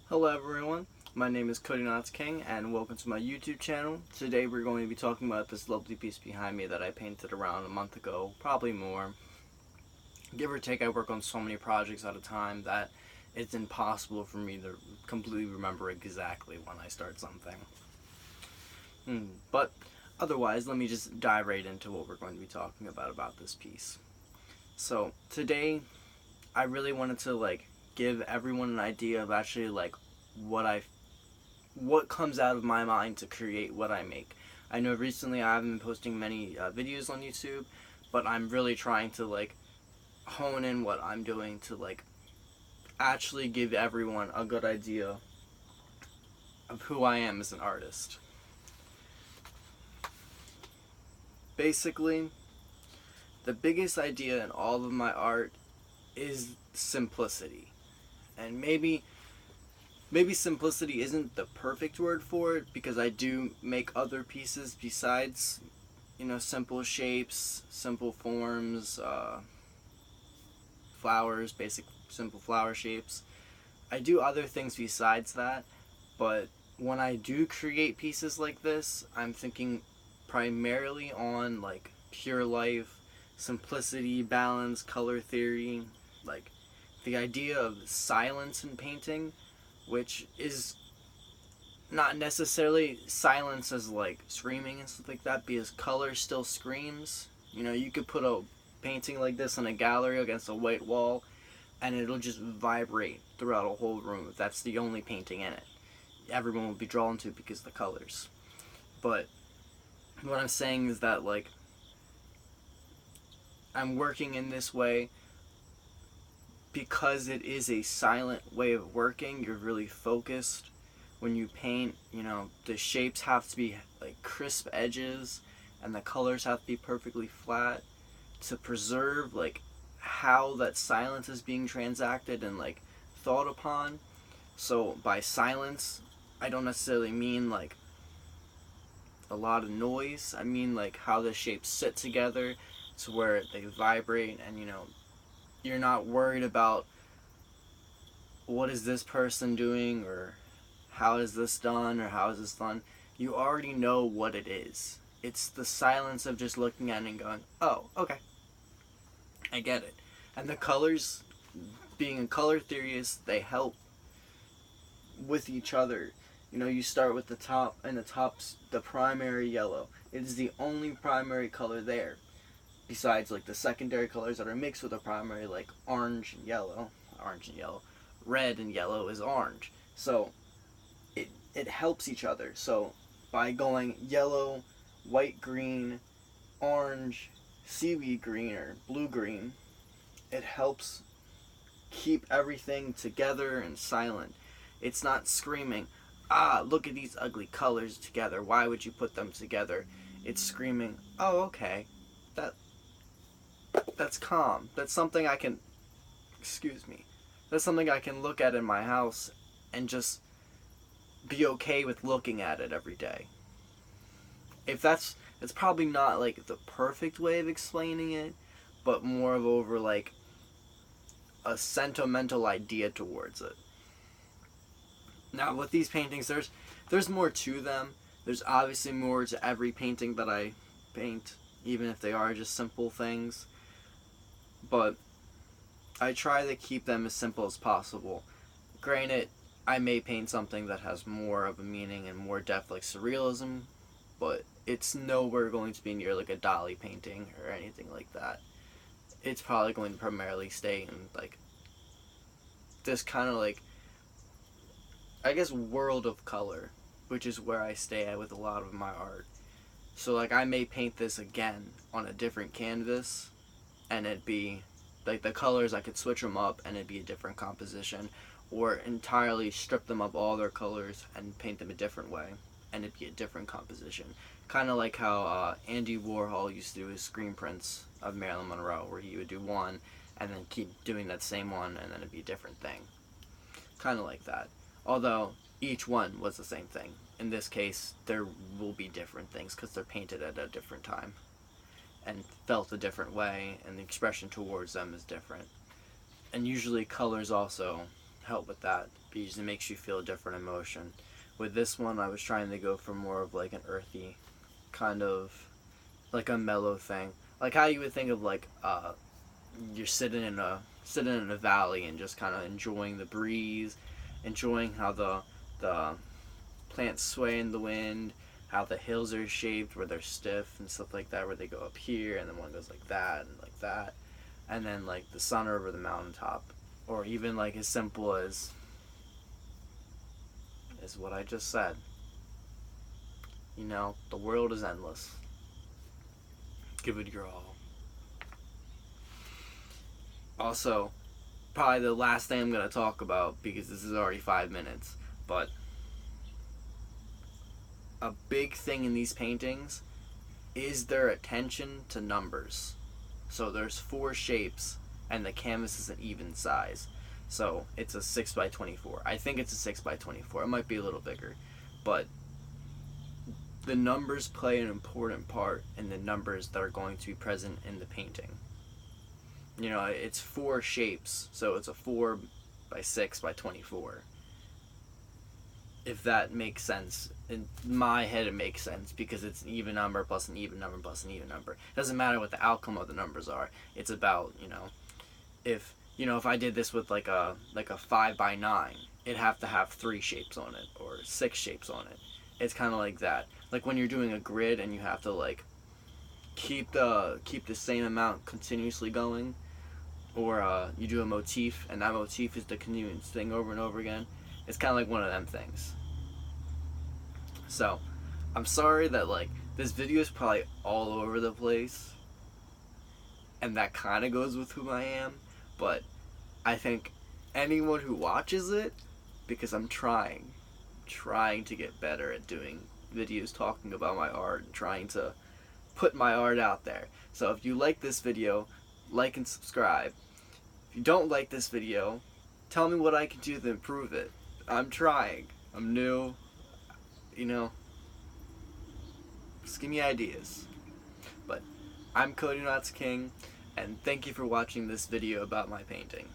Hello everyone, my name is Cody King and welcome to my YouTube channel. Today we're going to be talking about this lovely piece behind me that I painted around a month ago, probably more. Give or take, I work on so many projects at a time that it's impossible for me to completely remember exactly when I start something. But otherwise, let me just dive right into what we're going to be talking about this piece. So today, I really wanted to give everyone an idea of actually what comes out of my mind to create what I make. I know recently I haven't been posting many videos on YouTube, but I'm really trying to hone in what I'm doing to actually give everyone a good idea of who I am as an artist. Basically, the biggest idea in all of my art is simplicity. And maybe simplicity isn't the perfect word for it, because I do make other pieces besides, simple shapes, simple forms, flowers, basic simple flower shapes. I do other things besides that, but when I do create pieces like this, I'm thinking primarily on pure life, simplicity, balance, color theory, like the idea of silence in painting, which is not necessarily silence as screaming and stuff like that, because color still screams. You could put a painting like this in a gallery against a white wall and it'll just vibrate throughout a whole room if that's the only painting in it. Everyone will be drawn to it because of the colors. But what I'm saying is that I'm working in this way because it is a silent way of working. You're really focused when you paint. The shapes have to be crisp edges and the colors have to be perfectly flat to preserve how that silence is being transacted and thought upon. So by silence, I don't necessarily mean a lot of noise. I mean how the shapes sit together to where they vibrate, and you're not worried about what is this person doing, or how is this done, or how is this done. You already know what it is. It's the silence of just looking at it and going, oh, okay, I get it. And the colors, being a color theorist, they help with each other. You start with the top, and the top's the primary yellow. It is the only primary color there, besides the secondary colors that are mixed with the primary, like orange and yellow. Red and yellow is orange. So it helps each other. So by going yellow, white, green, orange, seaweed green, or blue green, it helps keep everything together and silent. It's not screaming, look at these ugly colors together, why would you put them together? It's screaming, oh, okay, that's calm. That's something I can, that's something I can look at in my house and just be okay with looking at it every day. It's probably not the perfect way of explaining it, but more of over a sentimental idea towards it. Now with these paintings, there's more to them. There's obviously more to every painting that I paint, even if they are just simple things. But I try to keep them as simple as possible. Granted, I may paint something that has more of a meaning and more depth, like surrealism, but it's nowhere going to be near a Dali painting or anything like that. It's probably going to primarily stay in this kind of I guess world of color, which is where I stay at with a lot of my art. So I may paint this again on a different canvas, and it'd be the colors, I could switch them up and it'd be a different composition, or entirely strip them of all their colors and paint them a different way and it'd be a different composition. Kind of like how Andy Warhol used to do his screen prints of Marilyn Monroe, where he would do one and then keep doing that same one and then it'd be a different thing. Kind of like that. Although each one was the same thing. In this case, there will be different things because they're painted at a different time and felt a different way, and the expression towards them is different. And usually colors also help with that because it makes you feel a different emotion. With this one, I was trying to go for more of like an earthy kind of, like a mellow thing, like how you would think of like you're sitting in a valley and just kind of enjoying the breeze, enjoying how the plants sway in the wind, how the hills are shaped where they're stiff and stuff like that, where they go up here and then one goes like that, and then like the sun over the mountaintop, or even like as simple as what I just said. You know, the world is endless. Give it your all. Also, probably the last thing I'm going to talk about, because this is already 5 minutes, but a big thing in these paintings is their attention to numbers. So there's 4 shapes, and the canvas is an even size. So it's a 6 by 24. I think it's a 6 by 24. It might be a little bigger, but the numbers play an important part in the numbers that are going to be present in the painting. You know, it's 4 shapes, so it's a 4 by 6 by 24. If that makes sense. In my head, it makes sense because it's an even number plus an even number plus an even number. It doesn't matter what the outcome of the numbers are. It's about, if I did this with like a 5 by 9, it'd have to have 3 shapes on it or 6 shapes on it. It's kind of like that. Like when you're doing a grid and you have to like keep the same amount continuously going, or you do a motif and that motif is the continuous thing over and over again. It's kind of like one of them things. So, I'm sorry that like this video is probably all over the place, and that kind of goes with who I am, but I think anyone who watches it, because I'm trying to get better at doing videos talking about my art and trying to put my art out there. So if you like this video, like and subscribe. If you don't like this video, tell me what I can do to improve it. I'm trying. I'm new. Just give me ideas. But I'm Cody King, and thank you for watching this video about my painting.